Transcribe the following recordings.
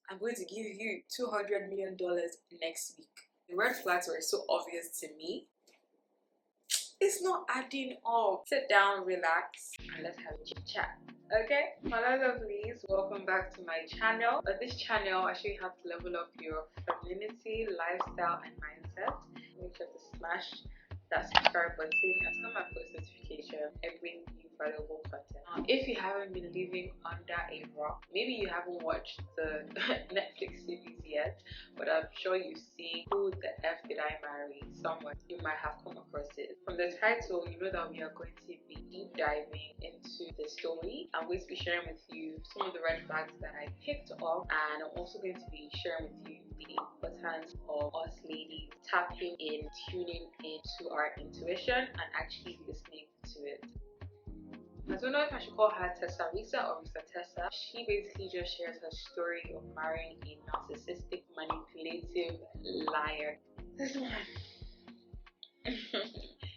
I'm going to give you $200 million next week. The red flags were so obvious to me. It's not adding up. Sit down, relax, and let's have a chit chat. Okay, hello lovelies, welcome back to my channel. On this channel, I show you how to level up your femininity, lifestyle, and mindset. Make sure to smash that subscribe button and turn on my post notification. I bring you valuable content. If you haven't been living under a rock, maybe you haven't watched the Netflix series yet, but I'm sure you've seen Who the F Did I Marry? Somewhere you might have come across it. From the title, you know that we are going to be deep diving into the story. I'm going to be sharing with you some of the red flags that I picked up, and I'm also going to be sharing with you the importance of us ladies tapping in, tuning into our intuition and actually listening to it. I don't know if I should call her Tessa Ressa or Ressa Tessa. She basically just shares her story of marrying a narcissistic, manipulative liar. This one.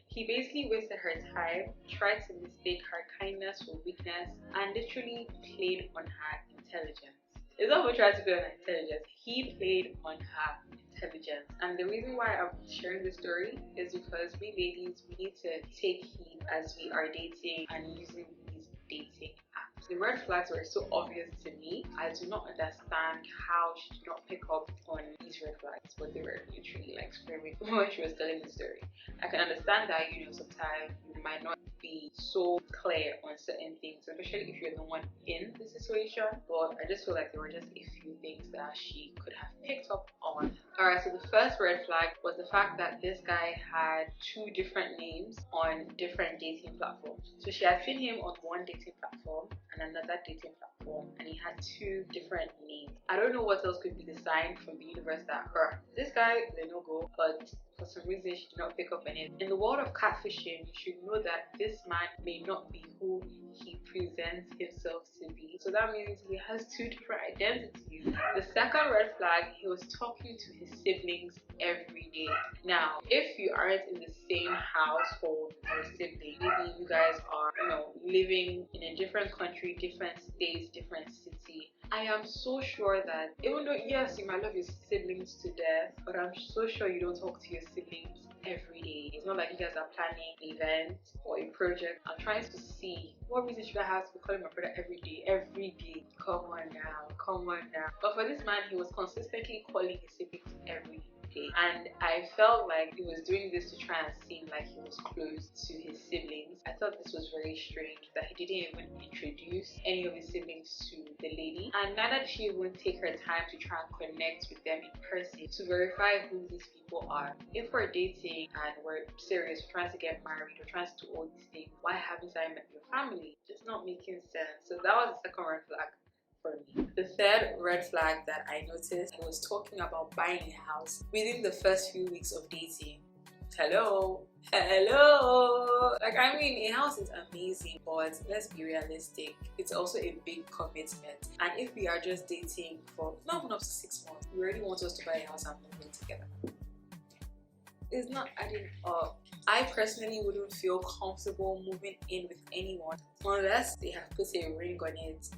He basically wasted her time, tried to mistake her kindness for weakness, and literally played on her intelligence. It's not who tried to play on her intelligence, he played on her intelligence. And the reason why I'm sharing this story is because we ladies, we need to take heed as we are dating and using these dating apps. The red flags were so obvious to me. I do not understand how she did not pick up on these red flags, but they were literally like screaming when she was telling the story. I can understand that, you know, sometimes you might not be so clear on certain things, especially if you're the one in the situation, but I just feel like there were just a few things that she could have picked up on. Alright, so the first red flag was the fact that this guy had two different names on different dating platforms. So she had seen him on one dating platform and another dating platform, and he had two different names. I don't know what else could be the sign from the universe that this guy is a no-go, but for some reason she did not pick up on it. In the world of catfishing, you should know that this man may not be who he presents himself to be. So that means he has two different identities. The second red flag, he was talking to his siblings every day. Now, if you aren't in the same household with your sibling, maybe you guys are, you know, living in a different country, different states, different city, I am so sure that even though, yes, you might love your siblings to death, but I'm so sure you don't talk to your siblings every day. It's not like you guys are planning an event or a project. I'm trying to see what reason should I have to be calling my brother every day? Every day. Come on now. Come on now. But for this man, he was consistently calling his siblings every day. And I felt like he was doing this to try and seem like he was close to his siblings. I thought this was very strange that he didn't even introduce any of his siblings to the lady, and neither did she even take her time to try and connect with them in person to verify who these people are. If we're dating and we're serious, we're trying to get married, we're trying to do all these things, why haven't I met your family? It's not making sense. So that was the second red flag for me. The third red flag that I noticed, I was talking about buying a house within the first few weeks of dating. Hello, like, I mean, a house is amazing, but let's be realistic, it's also a big commitment. And if we are just dating for not even up to 6 months, you already want us to buy a house and move in together, it's not adding up. I personally wouldn't feel comfortable moving in with anyone unless they have put a ring on it,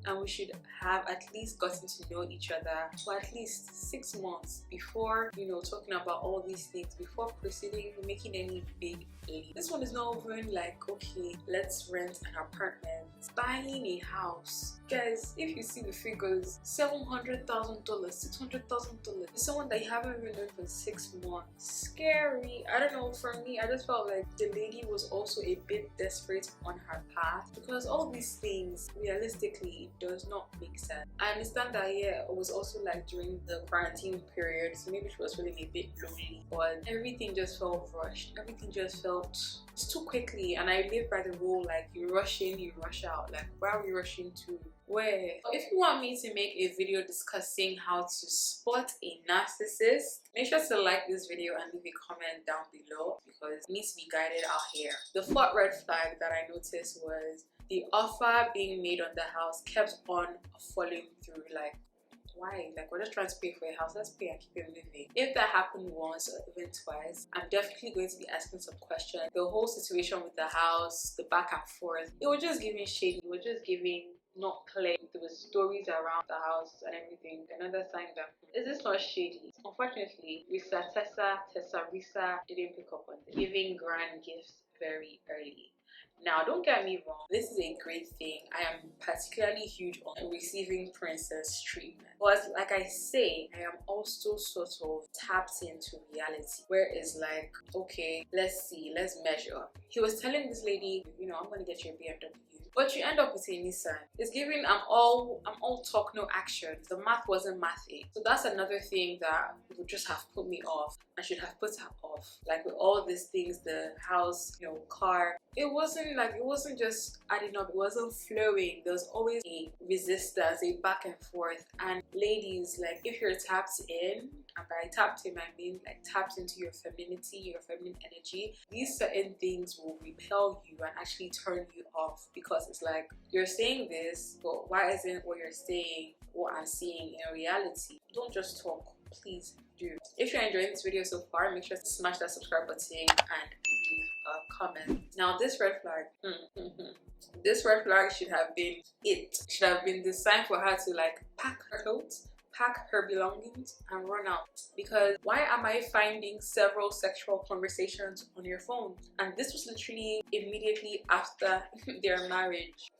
and we should have at least gotten to know each other for at least 6 months before, you know, talking about all these things, before proceeding, making any big leap. This one is not even like, okay, let's rent an apartment. Buying a house, guys, if you see the figures, $700,000, $600,000, someone that you haven't even known for 6 months. Scary. I don't know, for me, I just felt like the lady was also a bit desperate on her path, because all these things, realistically, it does not make sense. I understand that, yeah, it was also like during the quarantine period, so maybe she was feeling a bit lonely, but everything just felt rushed. Everything just felt too quickly, and I live by the rule, like, you rush in, you rush out. Like, where are we rushing to? Where? If you want me to make a video discussing how to spot a narcissist, make sure to like this video and leave a comment down below, because it needs to be guided out here. The fourth red flag that I noticed was the offer being made on the house kept on falling through. Like, why? Like, we're just trying to pay for a house, let's pay and keep it moving. If that happened once or even twice, I'm definitely going to be asking some questions. The whole situation with the house, the back and forth, it was just giving shady, it was just giving not clear there was stories around the house and everything. Another sign that is this not shady? Unfortunately, Ressa Ressa didn't pick up on this, giving grand gifts very early. Now, don't get me wrong, this is a great thing. I am particularly huge on receiving princess treatment. But like I say, I am also sort of tapped into reality, where it's like, okay, let's see, let's measure. He was telling this lady, you know, I'm gonna get you a BMW. But you end up with a Nissan. It's giving I'm all talk, no action. The math wasn't mathing. So that's another thing that would just have put me off. I should have put her off. Like with all these things, the house, you know, car. It wasn't just adding up, it wasn't flowing. There was always a resistance, a back and forth. And ladies, like if you're tapped in, and by tapped in I mean like tapped into your femininity, your feminine energy, these certain things will repel you and actually turn you off, because it's like you're saying this, but why isn't what you're saying what I'm seeing in reality? Don't just talk, please do. If you're enjoying this video so far, make sure to smash that subscribe button and leave a comment. Now this red flag, this red flag should have been should have been the sign for her to like pack her clothes, pack her belongings and run out. Because why am I finding several sexual conversations on your phone? And this was literally immediately after their marriage.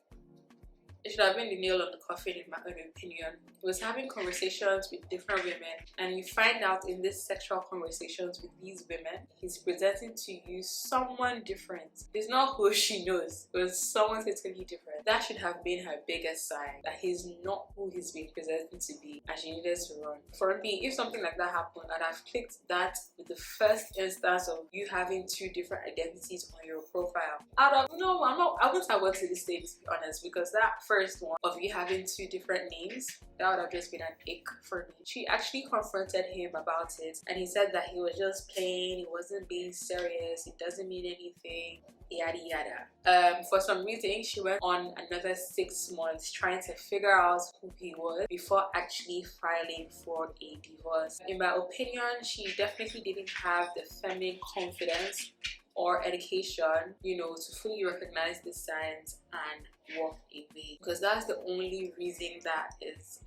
It should have been the nail on the coffin in my own opinion. He was having conversations with different women, and you find out in these sexual conversations with these women, he's presenting to you someone different. It's not who she knows, it was someone totally different. That should have been her biggest sign, that he's not who he's been presenting to be, and she needed to run. For me, if something like that happened, I'd have clicked that with the first instance of you having two different identities on your profile. I wouldn't have went to this stage, to be honest, because that first one of you having two different names, that would have just been an ick for me. She actually confronted him about it, and he said that he was just playing, he wasn't being serious, it doesn't mean anything, yada yada. For some reason, she went on another 6 months trying to figure out who he was before actually filing for a divorce. In my opinion, she definitely didn't have the feminine confidence or education, you know, to fully recognize the signs and walk away, because that's the only reason that is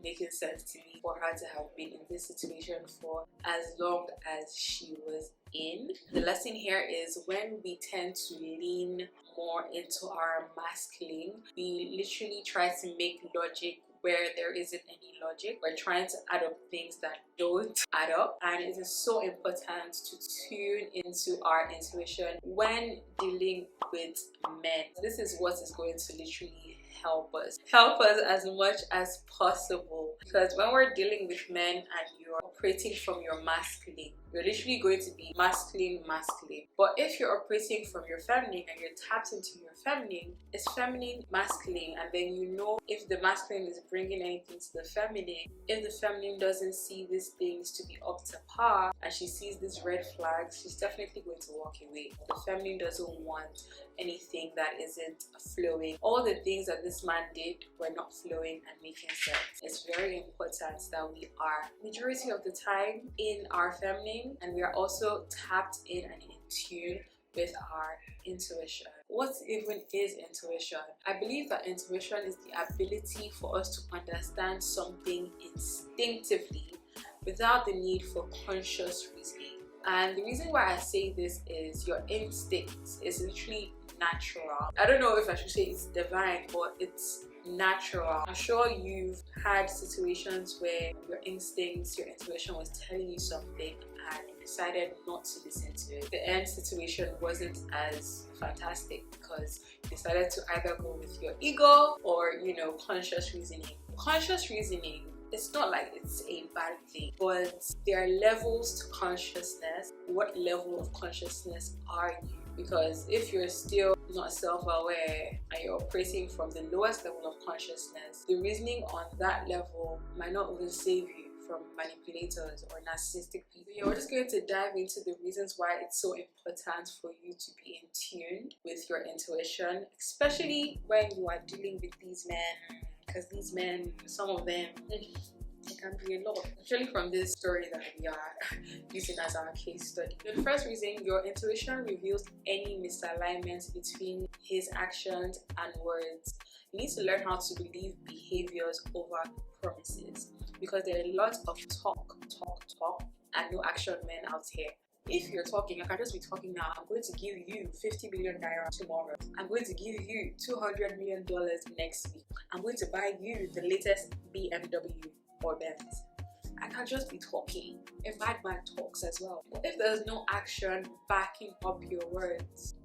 making sense to me for her to have been in this situation for as long as she was in. The lesson here is when we tend to lean more into our masculine, we literally try to make logic where there isn't any logic. We're trying to add up things that don't add up, and it is so important to tune into our intuition when dealing with men. This is what is going to literally help us as much as possible, because when we're dealing with men and you're operating from your masculine, you're literally going to be masculine. But if you're operating from your feminine and you're tapped into your feminine, it's feminine masculine, and then you know if the masculine is bringing anything to the feminine. If the feminine doesn't see these things to be up to par and she sees these red flags, she's definitely going to walk away. The feminine doesn't want anything that isn't flowing. All the things that this man did were not flowing and making sense. It's very important that we are majority of the time in our feminine, and we are also tapped in and in tune with our intuition. What even is intuition? I believe that intuition is the ability for us to understand something instinctively without the need for conscious reasoning. And the reason why I say this is your instinct is literally natural. I don't know if I should say it's divine, but it's natural. I'm sure you've had situations where your instincts, your intuition was telling you something and you decided not to listen to it. The end situation wasn't as fantastic because you decided to either go with your ego or, you know, conscious reasoning. Conscious reasoning, it's not like it's a bad thing, but there are levels to consciousness. What level of consciousness are you? Because if you're still not self-aware and you're operating from the lowest level of consciousness, the reasoning on that level might not even save you from manipulators or narcissistic people. We're just going to dive into the reasons why it's so important for you to be in tune with your intuition, especially when you are dealing with these men. Because these men, some of them, it can be a lot. Actually, from this story that we are using as our case study. The first reason, your intuition reveals any misalignment between his actions and words. You need to learn how to believe behaviors over promises, because there are a lot of talk and no action men out here. If you're talking, I can just be talking now. I'm going to give you 50 million naira tomorrow. I'm going to give you $200 million next week. I'm going to buy you the latest BMW or Benz. I can just be talking. A madman talks as well. But if there's no action backing up your words,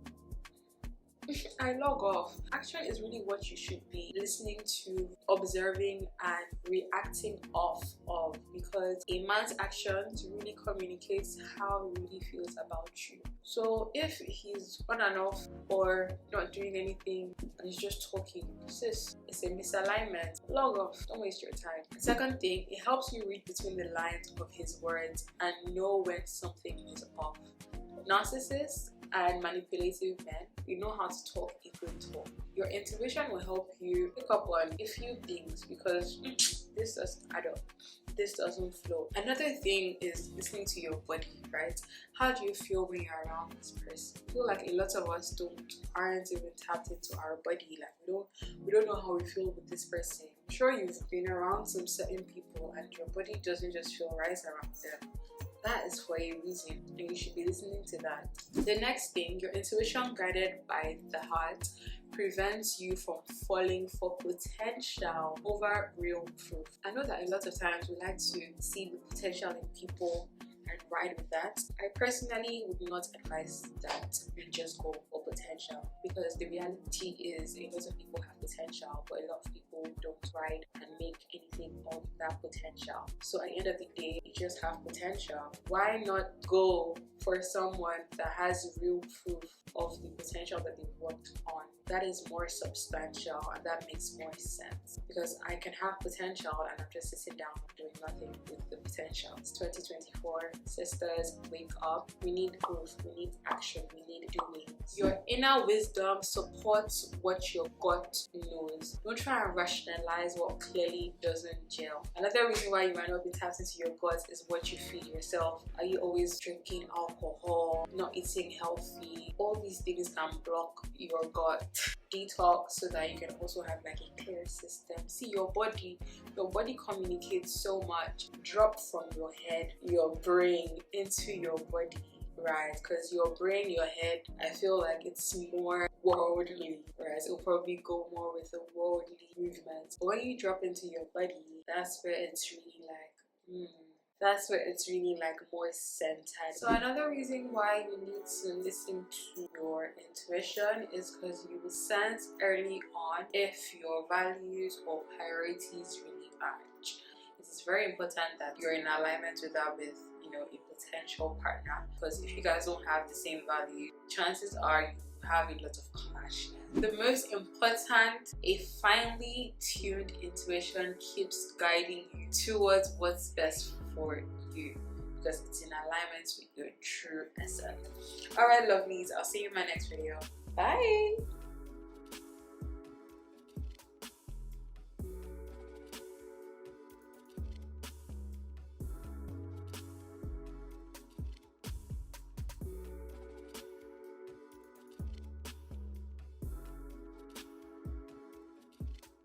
I log off. Action is really what you should be listening to, observing, and reacting off of, because a man's actions really communicates how he really feels about you. So if he's on and off or not doing anything and he's just talking, it's a misalignment. Log off. Don't waste your time. Second thing, it helps you read between the lines of his words and know when something is off. Narcissists and manipulative men, you know how to talk if you talk. Your intuition will help you pick up on a few things, because this doesn't add up, this doesn't flow. Another thing is listening to your body, right? How do you feel when you're around this person? I feel like a lot of us aren't even tapped into our body. Like we don't know how we feel with this person. I'm sure you've been around some certain people and your body doesn't just feel right around them. That is for a reason, and you should be listening to that. The next thing, your intuition guided by the heart prevents you from falling for potential over real proof. I know that a lot of times we like to see the potential in people and ride with that. I personally would not advise that we just go for potential, because the reality is a lot of people have potential, but a lot of people don't ride and make anything of that potential. So at the end of the day, you just have potential. Why not go for someone that has real proof of the potential that they've worked on? That is more substantial and that makes more sense, because I can have potential and I'm just sitting down doing nothing with the potential. It's 2024. Sisters, wake up. We need proof, we need action, we need doings. Your inner wisdom supports what your gut knows. Don't try and rationalize what clearly doesn't gel. Another reason why you might not be tapped into your gut is what you feed yourself. Are you always drinking alcohol, not eating healthy? All these things can block your gut. Detox so that you can also have like a clear system. See, your body communicates so much. Drop from your head, your brain into your body, right? Because your brain, your head, I feel like it's more worldly, right? It'll probably go more with the worldly movement. But when you drop into your body, that's where it's really like that's where it's really like more centered. So another reason why you need to listen to your intuition is because you will sense early on if your values or priorities really match. It is very important that you're in alignment with that, with a potential partner, because if you guys don't have the same value, chances are you have a lot of clash. The most important, a finely tuned intuition keeps guiding you towards what's best for you, because it's in alignment with your true essence. Alright, lovelies, I'll see you in my next video. Bye.